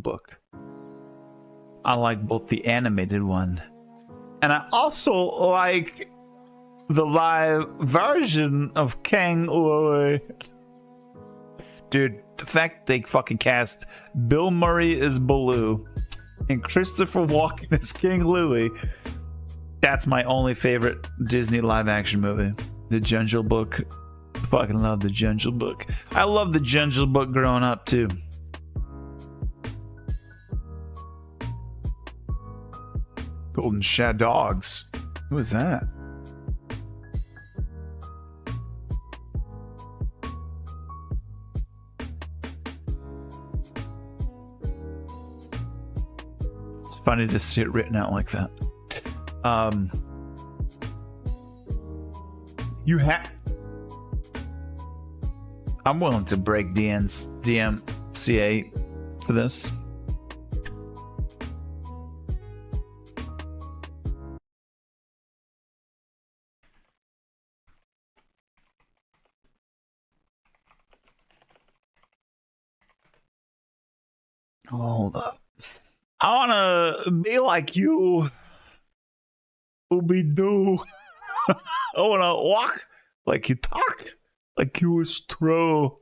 Book. I like both the animated one, and I also like the live version of King Louis. Dude, the fact they fucking cast Bill Murray as Baloo and Christopher Walken as King Louis, that's my only favorite Disney live action movie. The Jungle Book. Fucking love the Jungle Book. I love the Jungle Book growing up too. Golden Shad Dogs. Who is that? It's funny to see it written out like that. You have. I'm willing to break DMCA for this. Hold up. I wanna be like you, Ooby-Doo. I wanna walk like you talk, like you was true.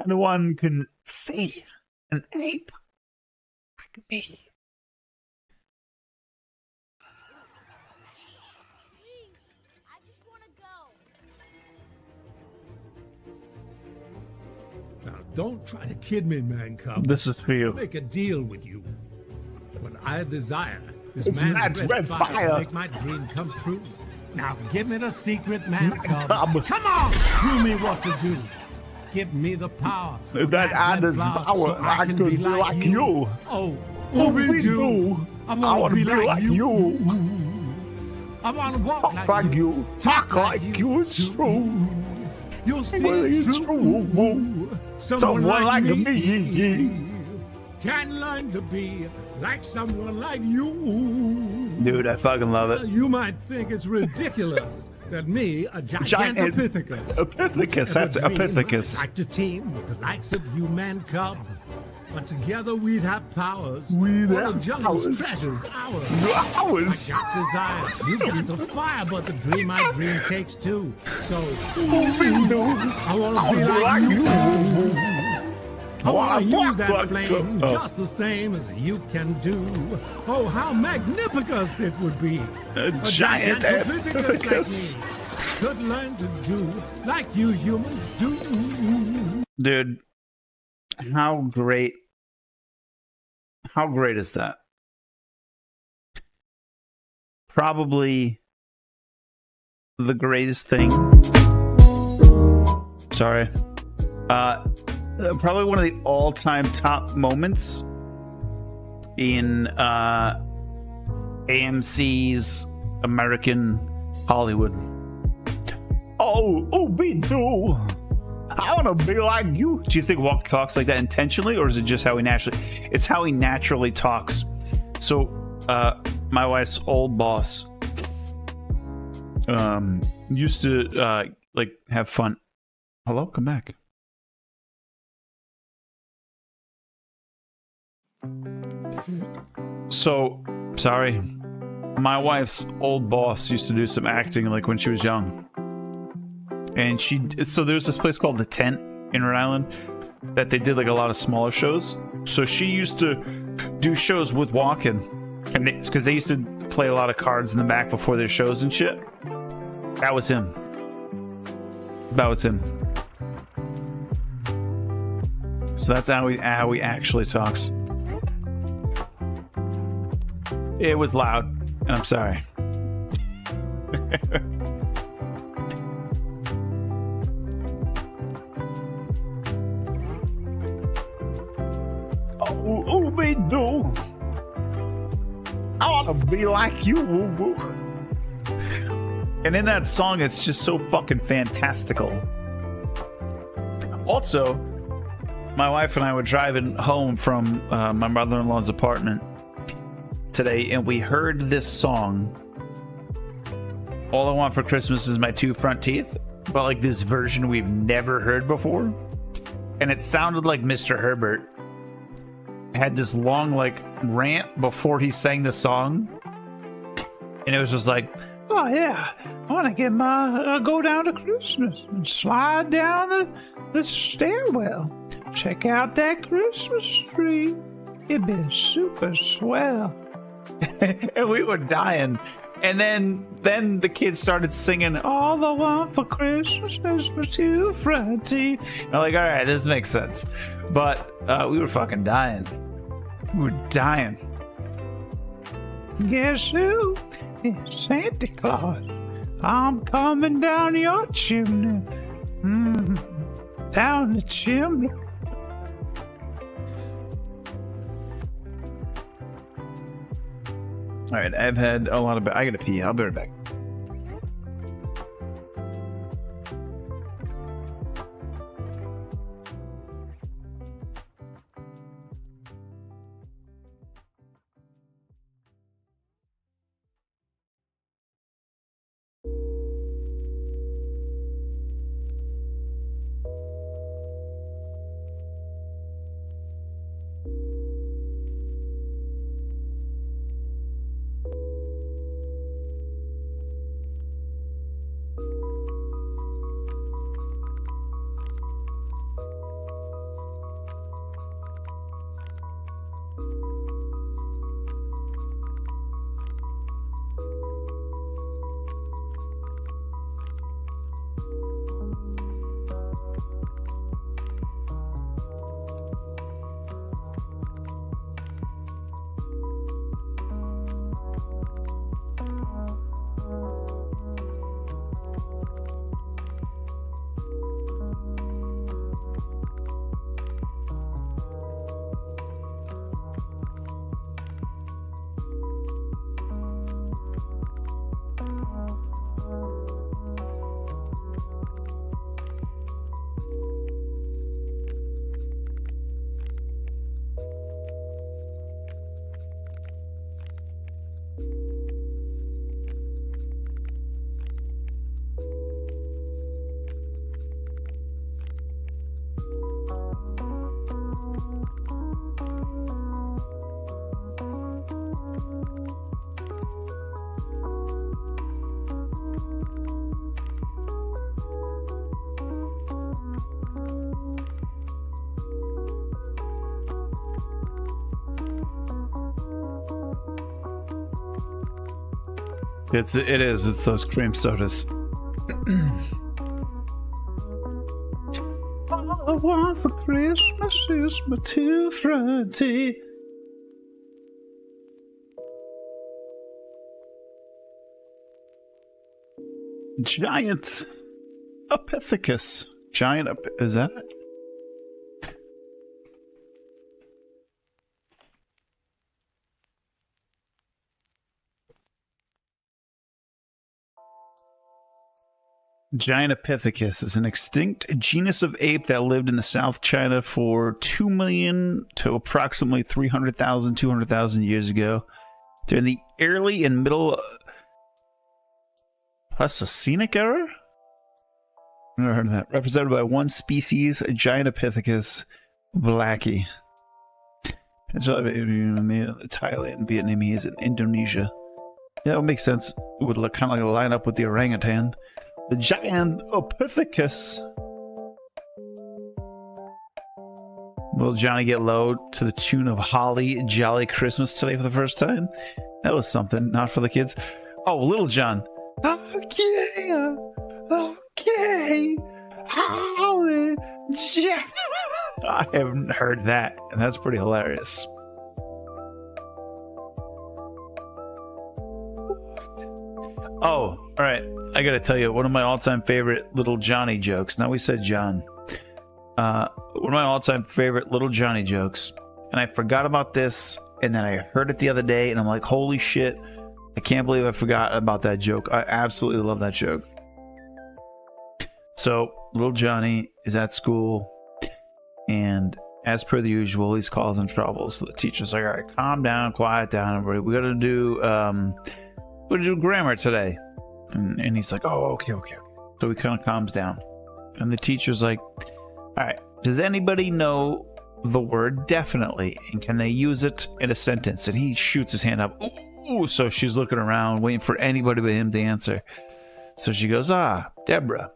Anyone can see an ape like me. Please, I just want to go. Now, don't try to kid me, man cub. This is for you. I'll make a deal with you. What I desire is It's man's red fire to fire. make my dream come true. Now, give me the secret, man cub. cub. Come on, show me what to do. Give me the power of That I man's red flower, devour, so I can could be like you. Oh, Ooby-Doo. I I want to be like you. you. I want to walk Talk like you. Talk like you. It's true. You'll see Well, it's it's true. true. Someone like me. Can learn to be like someone like you. Dude, I fucking love it. You might think it's ridiculous that me, a Giant gigantopithecus, Epithecus, that's would dream Epithecus. like to team with the likes of you, man cub. But together we'd have powers. We'd All have the jungle's powers. treasures ours. Hours. I got desire. You got the fire, but the dream I dream takes two. So Ooby-Doo. I want I to be like you. I want wanna to use walk that like flame the- just the same as you can do. Oh, how magnificent it would be. A giant gigantopithecus like me could learn to do like you humans do. Dude, how great is that? Probably the greatest thing. Sorry. Probably one of the all-time top moments in AMC's American Hollywood. Oh, Ooby-Doo. I want to be like you. Do you think Walk talks like that intentionally, or is it just how he naturally? It's how he naturally talks. So, my wife's old boss used to like have fun. Hello, come back. So, sorry. My wife's old boss used to do some acting like when she was young. And so there's this place called The Tent in Rhode Island that they did like a lot of smaller shows. So she used to do shows with Walken. And it's because they used to play a lot of cards in the back before their shows and shit. That was him. That was him. So that's how he actually talks. It was loud, and I'm sorry. Oh, Ooby-Doo. I want to be like you. And in that song, it's just so fucking fantastical. Also, my wife and I were driving home from my mother-in-law's apartment today, and we heard this song. All I Want for Christmas Is My Two Front Teeth, but like this version we've never heard before. and it sounded like Mr. Herbert had this long like rant before he sang the song, and it was just like, oh yeah, I want to get my go down to Christmas and slide down the stairwell, check out that Christmas tree, it'd be super swell. And we were dying. And then the kids started singing, all I want for Christmas is for two front teeth. I'm like, all right, this makes sense. But we were fucking dying. We were dying. Guess who? It's Santa Claus. I'm coming down your chimney. Down the chimney. All right, I've had a lot of... I gotta pee. I'll be right back. It is. It's those cream sodas. All I want for Christmas is my two front teeth. Giant Epithecus. Is that it? Giant Epithecus is an extinct genus of ape that lived in the South China for 2 million to approximately 300,000, 200,000 years ago. During the early and middle Pleistocenic era? I've never heard of that. Represented by one species, a Giant Epithecus blackie. Thailand, Vietnamese, and Indonesia. Yeah, that would make sense. It would look kind of like a line up with the orangutan. The Giant Epithecus. Will Johnny get low to the tune of Holly Jolly Christmas today for the first time? That was something, not for the kids. Oh, Little John. Okay. Okay. Holly Jolly. I haven't heard that, and that's pretty hilarious. Oh, all right. I gotta tell you, one of my all-time favorite Little Johnny jokes. Now we said John. One of my all-time favorite Little Johnny jokes. And I forgot about this, and then I heard it the other day, and I'm like, holy shit. I can't believe I forgot about that joke. I absolutely love that joke. So, Little Johnny is at school, and as per the usual, he's causing trouble. So the teacher's like, all right, calm down, quiet down, everybody. We're gonna do grammar today. And he's like, oh, okay. So he kind of calms down. And the teacher's like, all right, Does anybody know the word definitely? And can they use it in a sentence? And he shoots his hand up. Ooh, so she's looking around, waiting for anybody but him to answer. So she goes, Deborah,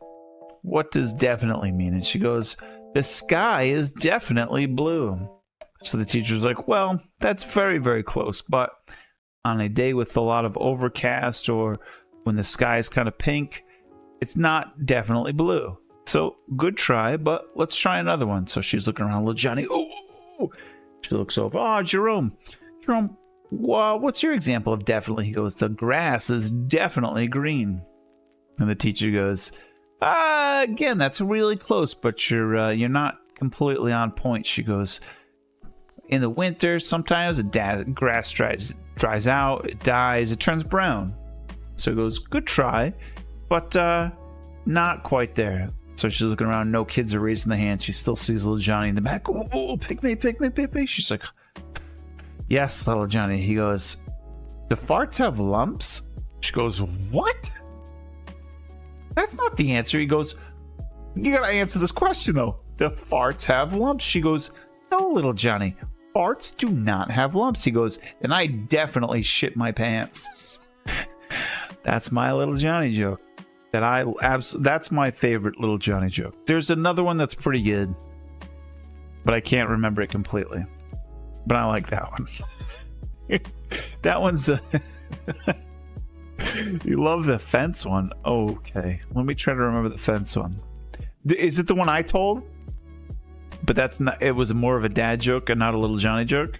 what does definitely mean? And she goes, the sky is definitely blue. So the teacher's like, well, that's very, very close. But on a day with a lot of overcast or when the sky is kind of pink, it's not definitely blue. So good try, but let's try another one. So she's looking around, little Johnny. Oh, she looks over. Jerome, what's your example of definitely? He goes, the grass is definitely green. And the teacher goes, again, that's really close, but you're not completely on point. She goes, in the winter, sometimes the grass dries out, it dies, it turns brown. So he goes, good try, but not quite there. So she's looking around, no kids are raising the hand. She still sees little Johnny in the back. Oh, pick me. She's like, yes, little Johnny. He goes, do farts have lumps? She goes, what? That's not the answer. He goes, you gotta answer this question though. Do farts have lumps? She goes, no, little Johnny. Farts do not have lumps. He goes, and I definitely shit my pants. That's my little Johnny joke. That's my favorite little Johnny joke. There's another one that's pretty good, but I can't remember it completely. But I like that one. That one's you love the fence one. Okay, let me try to remember the fence one. Is it the one I told? But that's not. It was more of a dad joke and not a little Johnny joke.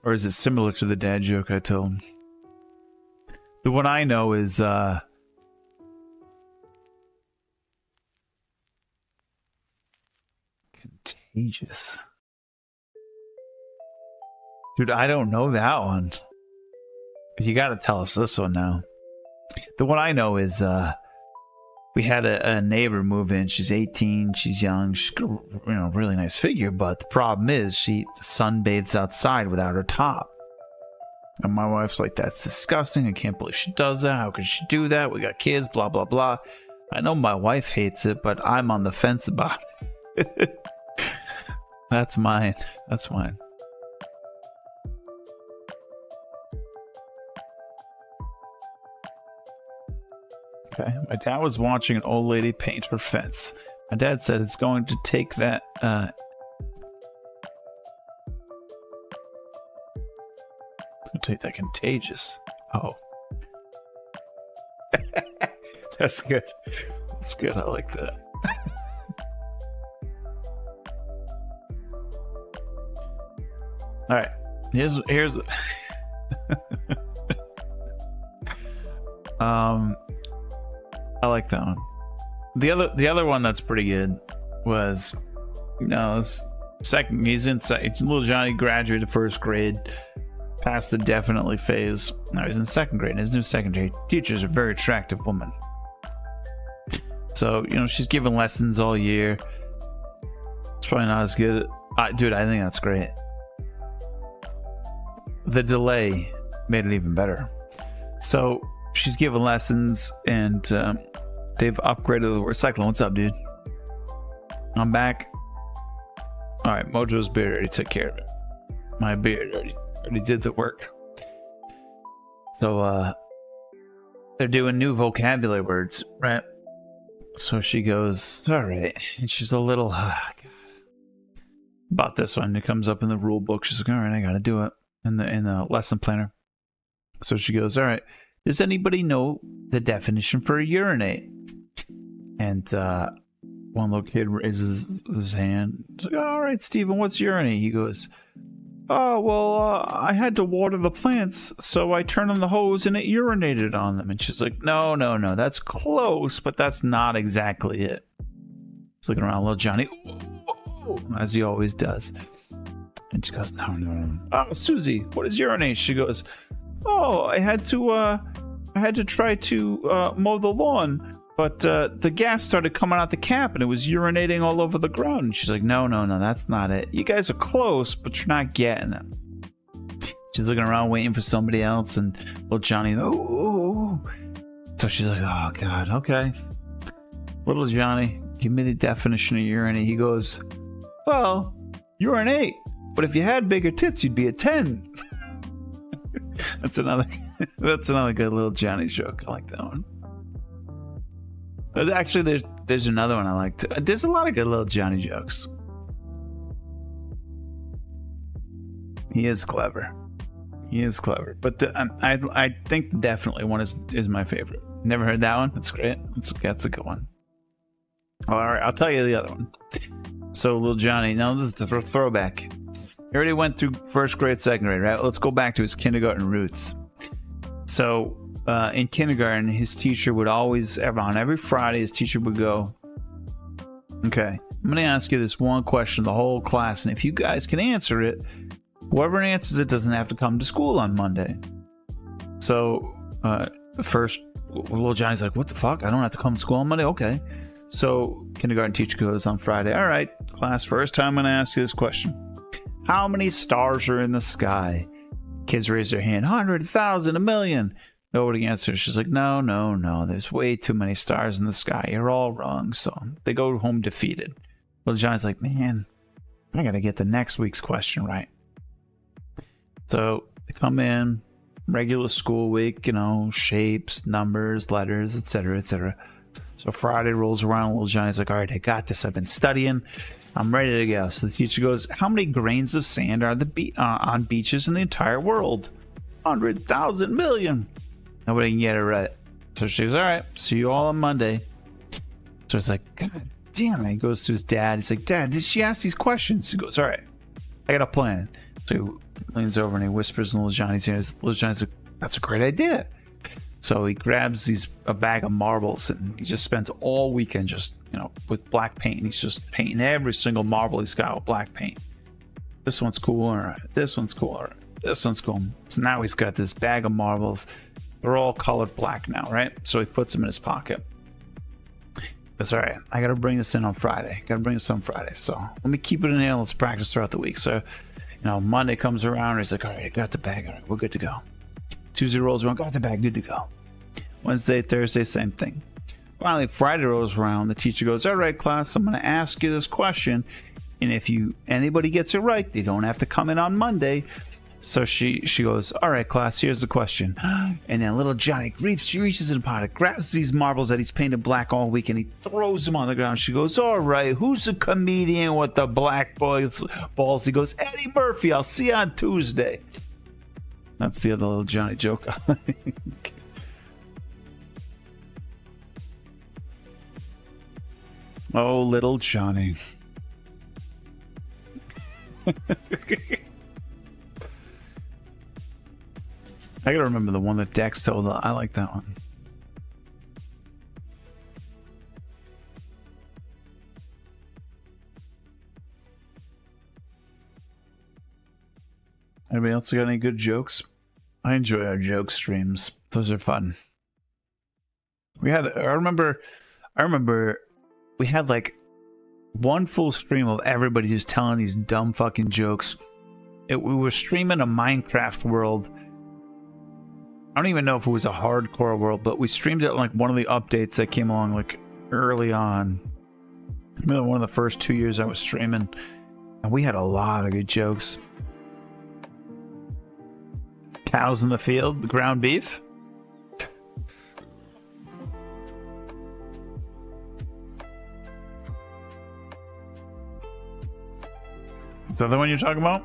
Or is it similar to the dad joke I told? The one I know is contagious. Dude, I don't know that one. You gotta tell us this one now. The one I know is we had a neighbor move in. She's 18, she's young, she's got a really nice figure, but the problem is she sunbathes outside without her top. And my wife's like, that's disgusting. I can't believe she does that. How could she do that? We got kids, blah, blah, blah. I know my wife hates it, but I'm on the fence about it. That's mine. That's mine. Okay. My dad was watching an old lady paint her fence. My dad said it's going to take that contagious. Oh. That's good. That's good. I like that. All right. Here's I like that one. The other one that's pretty good was, he's little Johnny graduated first grade, passed the definitely phase. Now he's in second grade, and his new secondary teacher is a very attractive woman. So, she's giving lessons all year. It's probably not as good. Dude, I think that's great. The delay made it even better. So she's giving lessons, and they've upgraded the recycling. What's up, dude? I'm back. All right, Mojo's beard already took care of it. My beard already did the work. So they're doing new vocabulary words, right? So she goes, all right, and she's a little about this one. It comes up in the rule book. She's like, all right, I gotta do it in the lesson planner. So she goes, all right, does anybody know the definition for a urinate? And one little kid raises his hand. He's like, all right, Steven, what's urinate? He goes, oh, well, I had to water the plants, so I turned on the hose and it urinated on them. And she's like, no, that's close, but that's not exactly it. He's looking around, little Johnny, as he always does. And she goes, no. Oh, Susie, what is urinate? She goes, oh, I had to try to mow the lawn, But the gas started coming out the cap and it was urinating all over the ground. And she's like, no, that's not it. You guys are close, but you're not getting it. She's looking around waiting for somebody else, and little Johnny, oh. So she's like, oh, God, okay. Little Johnny, give me the definition of urinate. He goes, well, urinate. But if you had bigger tits, you'd be a 10. That's another good little Johnny joke. I like that one. Actually, there's another one I like too. There's a lot of good little Johnny jokes. He is clever. But I think definitely one is my favorite. Never heard that one? That's great. That's a good one. All right, I'll tell you the other one. So, little Johnny, now this is the throwback. He already went through first grade, second grade, right? Let's go back to his kindergarten roots. So, in kindergarten, his teacher would always, on every Friday, his teacher would go, okay, I'm going to ask you this one question, the whole class, and if you guys can answer it, whoever answers it doesn't have to come to school on Monday. So, first, little Johnny's like, what the fuck? I don't have to come to school on Monday? Okay. So, kindergarten teacher goes on Friday, all right, class, first time I'm going to ask you this question. How many stars are in the sky? Kids raise their hand, 100,000, a million. Nobody answers. She's like, no. There's way too many stars in the sky. You're all wrong. So they go home defeated. Little Johnny's like, man, I got to get the next week's question right. So they come in, regular school week, shapes, numbers, letters, etc., etc. So Friday rolls around. Little Johnny's like, all right, I got this. I've been studying. I'm ready to go. So the teacher goes, how many grains of sand are on beaches in the entire world? 100,000 million. Nobody can get it right. So she goes, all right, see you all on Monday. So it's like, God damn it. He goes to his dad. He's like, Dad, did she ask these questions? He goes, all right, I got a plan. So he leans over and he whispers in little Johnny's ear. Little Johnny's like, that's a great idea. So he grabs a bag of marbles and he just spends all weekend just, with black paint. He's just painting every single marble he's got with black paint. This one's cool. All right. This one's cool. All right. This one's cool. So now he's got this bag of marbles. They're all colored black now, right? So he puts them in his pocket. That's all right. I got to bring this in on Friday. So let me keep it in here. Let's practice throughout the week. So, Monday comes around. He's like, all right, I got the bag. All right, we're good to go. Tuesday rolls around. Got the bag. Good to go. Wednesday, Thursday, same thing. Finally, Friday rolls around. The teacher goes, all right, class, I'm going to ask you this question. And if anybody gets it right, they don't have to come in on Monday. So she goes, all right, class, here's the question. And then little Johnny reaches in the pocket, grabs these marbles that he's painted black all week, and he throws them on the ground. She goes, all right, who's the comedian with the black balls? He goes, Eddie Murphy. I'll see you on Tuesday. That's the other little Johnny joke. Oh, little Johnny. I gotta remember the one that Dex told. I like that one. Anybody else got any good jokes? I enjoy our joke streams. Those are fun. I remember we had like one full stream of everybody just telling these dumb fucking jokes. We were streaming a Minecraft world. I don't even know if it was a hardcore world, but we streamed it like one of the updates that came along like early on. One of the first 2 years I was streaming, and we had a lot of good jokes. Cows in the field, the ground beef. Is that the one you're talking about?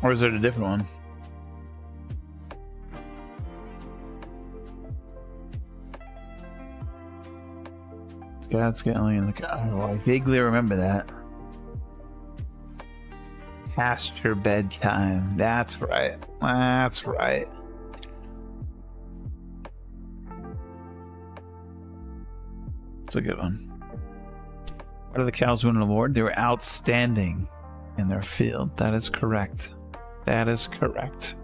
Or is it a different one? Scott's getting in the car. Oh, I vaguely remember that. Past your bedtime. That's right. That's right. It's a good one. Why did the cows win an award? They were outstanding in their field. That is correct. That is correct.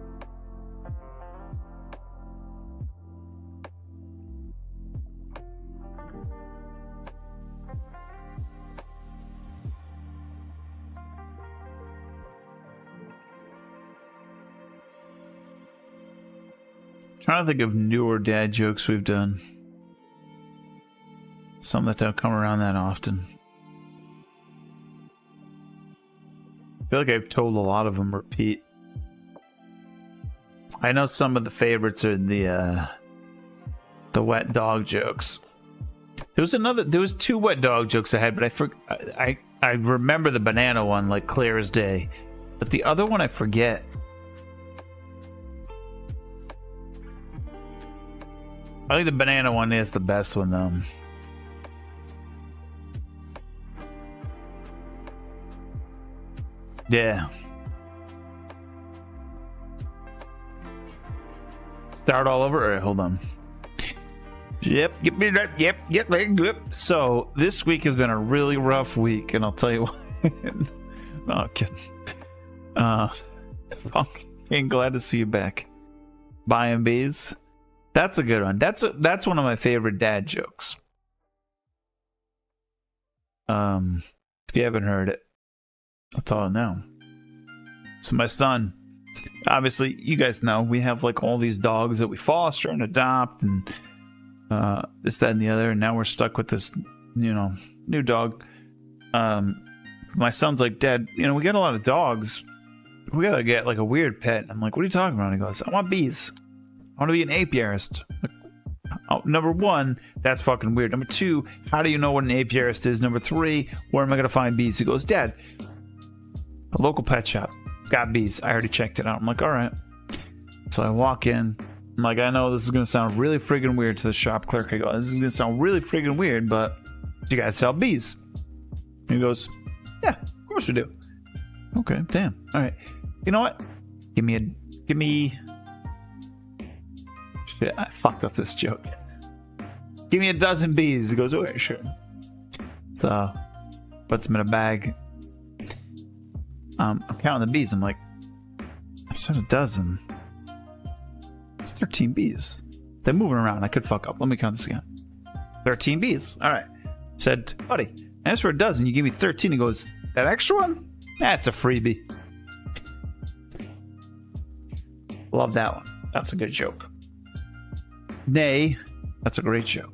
Trying to think of newer dad jokes we've done. Some that don't come around that often. I feel like I've told a lot of them repeat. I know some of the favorites are the wet dog jokes. There was two wet dog jokes I had, but I remember the banana one like clear as day. But the other one I forget. I think the banana one is the best one though. Yeah. Start all over? All right, hold on. Yep, get me that. Yep. So this week has been a really rough week, and I'll tell you what. No, kidding. Fucking glad to see you back. Buying bees. That's a good one. That's one of my favorite dad jokes. If you haven't heard it, I'll tell you now. So my son, obviously, you guys know we have like all these dogs that we foster and adopt, and this, that, and the other. And now we're stuck with this, new dog. My son's like, Dad, we got a lot of dogs. We gotta get like a weird pet. And I'm like, what are you talking about? And he goes, I want bees. I want to be an apiarist. Oh, number one, that's fucking weird. Number two, how do you know what an apiarist is? Number three, where am I gonna find bees? He goes, Dad, a local pet shop got bees. I already checked it out. I'm like, all right. So I walk in. I'm like, I know this is gonna sound really friggin' weird to the shop clerk. I go, this is gonna sound really friggin' weird, but do you guys sell bees? He goes, yeah, of course we do. Okay, damn. All right. You know what? Give me. Shit, I fucked up this joke. Give me a dozen bees. He goes, okay, sure. So, puts them in a bag. I'm counting the bees. I'm like, I said a dozen. It's 13 bees. They're moving around. I could fuck up. Let me count this again. 13 bees. All right. Said, buddy, as for a dozen, you give me 13. He goes, that extra one? That's a freebie. Love that one. That's a good joke. Nay, that's a great joke.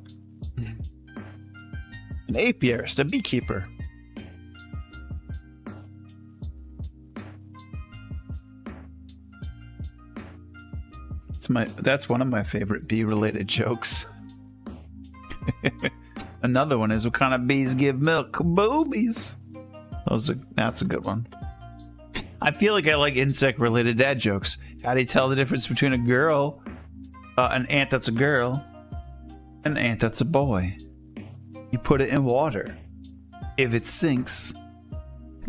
An apiarist, a beekeeper. That's one of my favorite bee-related jokes. Another one is, what kind of bees give milk? Boobies. That's a good one. I feel like I like insect-related dad jokes. How do you tell the difference between a girl, an ant that's a girl, and an ant that's a boy? You put it in water. If it sinks,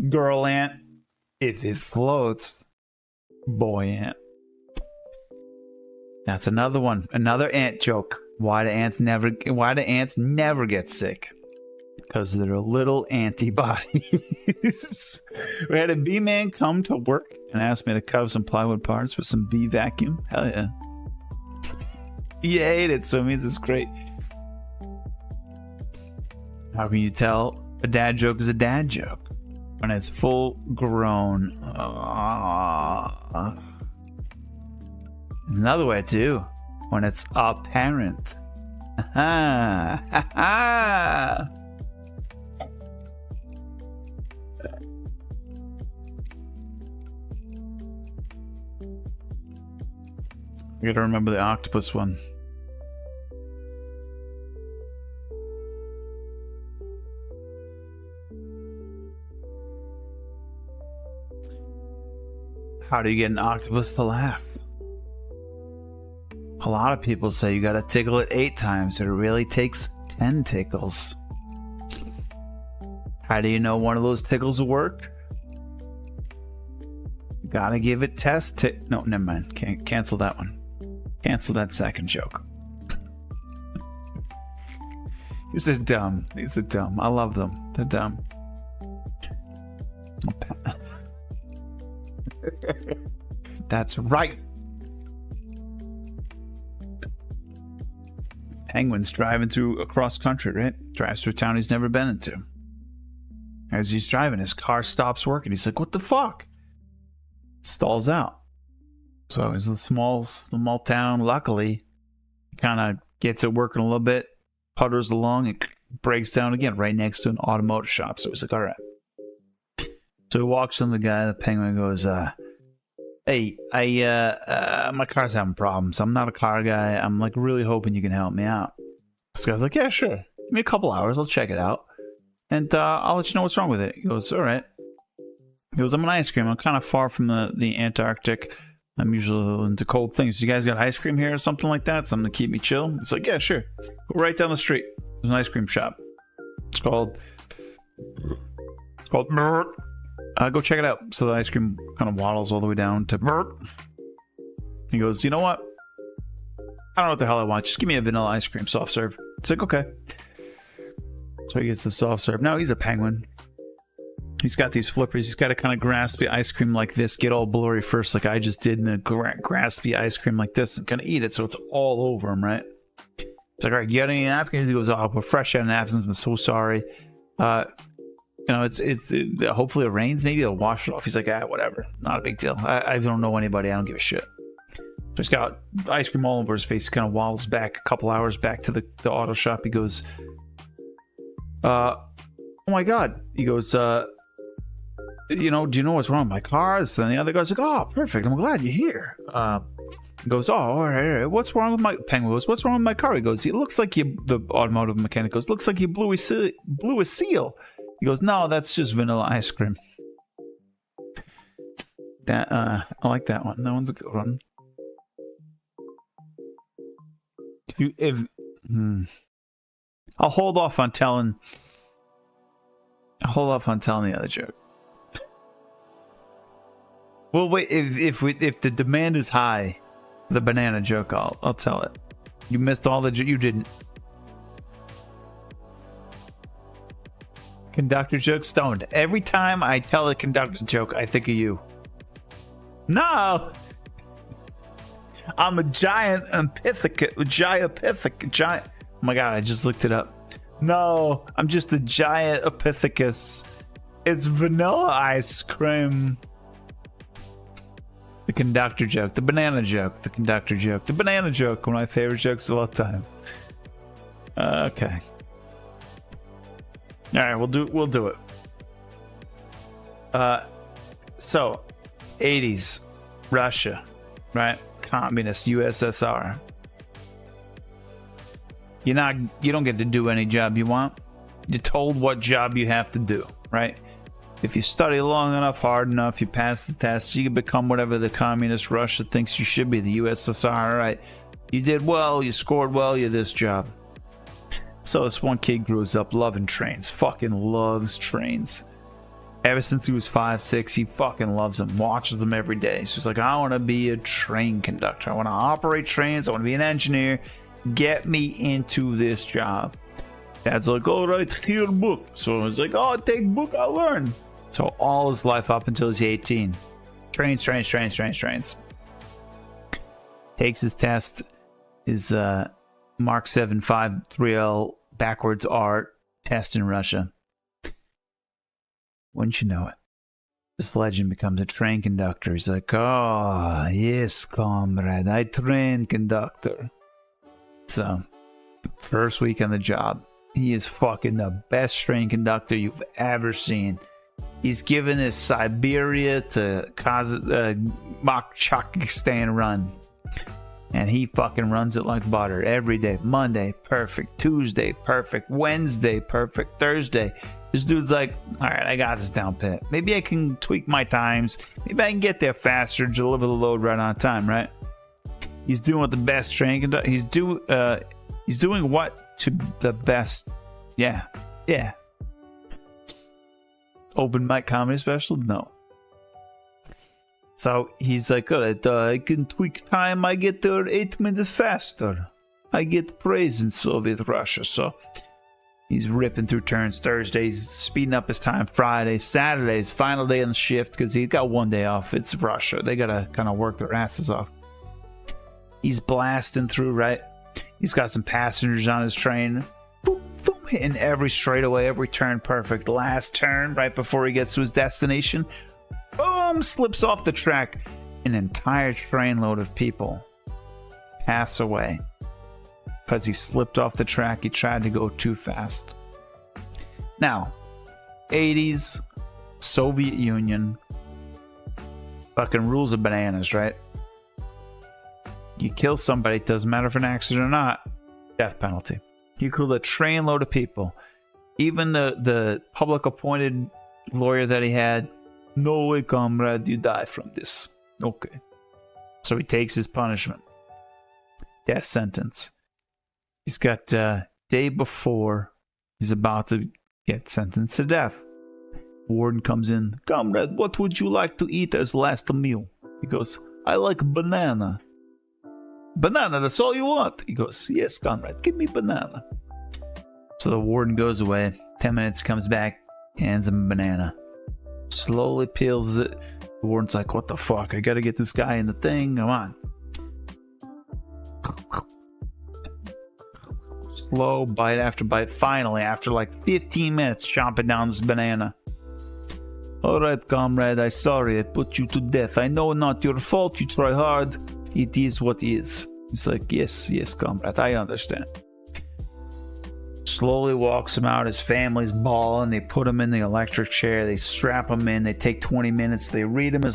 girl ant. If it floats, boy ant. That's another one. Another ant joke. Why do ants never get sick? Because of their little antibodies. We had a bee man come to work and asked me to cut some plywood parts for some bee vacuum. Hell yeah. He ate it, so it means it's great. How can you tell a dad joke is a dad joke? When it's full grown. Another way too. When it's apparent. Ha ha ha. I gotta remember the octopus one. How do you get an octopus to laugh? A lot of people say you gotta tickle it 8 times. It really takes 10 tickles. How do you know one of those tickles will work? You gotta give it test no, never mind. Can't cancel that one. Cancel that second joke. These are dumb. These are dumb. I love them. They're dumb. That's right. Penguin's driving through across country, right? Drives through a town he's never been into. As he's driving, his car stops working. He's like, what the fuck? Stalls out. So it's a small town. Luckily, kind of gets it working a little bit, putters along, it breaks down again right next to an automotive shop. So he's like, all right. So he walks in, the guy, the penguin goes, hey, my car's having problems. I'm not a car guy. I'm like really hoping you can help me out. This guy's like, yeah, sure. Give me a couple hours. I'll check it out. And I'll let you know what's wrong with it. He goes, all right. He goes, I'm an ice cream. I'm kind of far from the Antarctic. I'm usually into cold things. You guys got ice cream here or something like that? Something to keep me chill? It's like, yeah, sure. Go right down the street. There's an ice cream shop. It's called go check it out. So the ice cream kind of waddles all the way down to He goes, you know what? I don't know what the hell I want. Just give me a vanilla ice cream soft serve. It's like, okay. So he gets the soft serve. Now he's a penguin. He's got these flippers. He's got to kind of grasp the ice cream like this, get all blurry first, like I just did, and then grasp the ice cream like this and kind of eat it so it's all over him, right? It's like, all right, you got any napkins? He goes, oh, we're fresh out of napkins. I'm so sorry. You know, it's hopefully it rains. Maybe it'll wash it off. He's like, whatever. Not a big deal. I don't know anybody. I don't give a shit. So he's got ice cream all over his face. He kind of waddles back a couple hours back to the auto shop. He goes, oh my God. He goes, you know, do you know what's wrong with my cars? And the other guy's like, oh, perfect. I'm glad you're here. He goes, oh, all right. What's wrong with my penguin? Goes, what's wrong with my car? He goes, it looks like you, the automotive mechanic goes, looks like you blew a seal. He goes, no, that's just vanilla ice cream. That I like that one. That one's a good one. I'll hold off on telling the other joke. Well, wait. If the demand is high, the banana joke, I'll tell it. You missed all the you didn't. Conductor joke, stoned. Every time I tell a conductor joke, I think of you. No, I'm a giant giant. Oh my God, I just looked it up. No, I'm just a giant epithecus. It's vanilla ice cream. The conductor joke, the banana joke, the conductor joke, the banana joke. One of my favorite jokes of all time. Okay. All right, we'll do it. So, 80s, Russia, right? Communist USSR. You don't get to do any job you want. You're told what job you have to do, right? If you study long enough, hard enough, you pass the test, you can become whatever the communist Russia thinks you should be, the USSR, all right? You did well, you scored well, you're this job. So this one kid grows up loving trains, fucking loves trains. Ever since he was 5, 6, he fucking loves them, watches them every day. He's just like, I want to be a train conductor. I want to operate trains. I want to be an engineer. Get me into this job. Dad's like, all right, here, book. So he's like, oh, take book, I'll learn. So all his life up until he's 18. Trains. Takes his test, his Mark 753L backwards art test in Russia. Wouldn't you know it? This legend becomes a train conductor. He's like, oh, yes, comrade, I train conductor. So, the first week on the job, he is fucking the best train conductor you've ever seen. He's given his Siberia to Kazakhstan run. And he fucking runs it like butter every day. Monday, perfect. Tuesday, perfect. Wednesday, perfect. Thursday. This dude's like, all right, I got this down pat. Maybe I can tweak my times. Maybe I can get there faster, deliver the load right on time, right? He's doing what the best train conductor. He's doing what to the best. Yeah. Open mic comedy special? No. So he's like, all right, I can tweak time. I get there 8 minutes faster. I get praise in Soviet Russia. So he's ripping through turns. Thursdays, speeding up his time. Friday, Saturday's final day on the shift because he's got 1 day off. It's Russia. They got to kind of work their asses off. He's blasting through, right? He's got some passengers on his train. Boom, boom, hitting every straightaway, every turn perfect. Last turn, right before he gets to his destination. Boom, slips off the track. an entire trainload of people pass away because he slipped off the track. He tried to go too fast. Now, 80s, Soviet Union, fucking rules of bananas, right? You kill somebody, it doesn't matter if an accident or not, death penalty. You killed a trainload of people. Even the public appointed lawyer that he had, no way, comrade, you die from this. Okay. So he takes his punishment. Death sentence. He's got day before he's about to get sentenced to death. Warden comes in. Comrade, what would you like to eat as last meal? He goes, I like banana. Banana, that's all you want? He goes, yes, comrade, give me banana. So the warden goes away. 10 minutes, comes back, hands him a banana. Slowly peels it. The warden's like, what the fuck? I gotta get this guy in the thing. Come on. Slow bite after bite. Finally, after like 15 minutes, chomping down this banana. Alright, comrade, I'm sorry I put you to death. I know not your fault, you try hard. It is what is. He's like, yes, comrade, I understand. Slowly walks him out. His family's bawling. They put him in the electric chair. They strap him in. They take 20 minutes. They read him his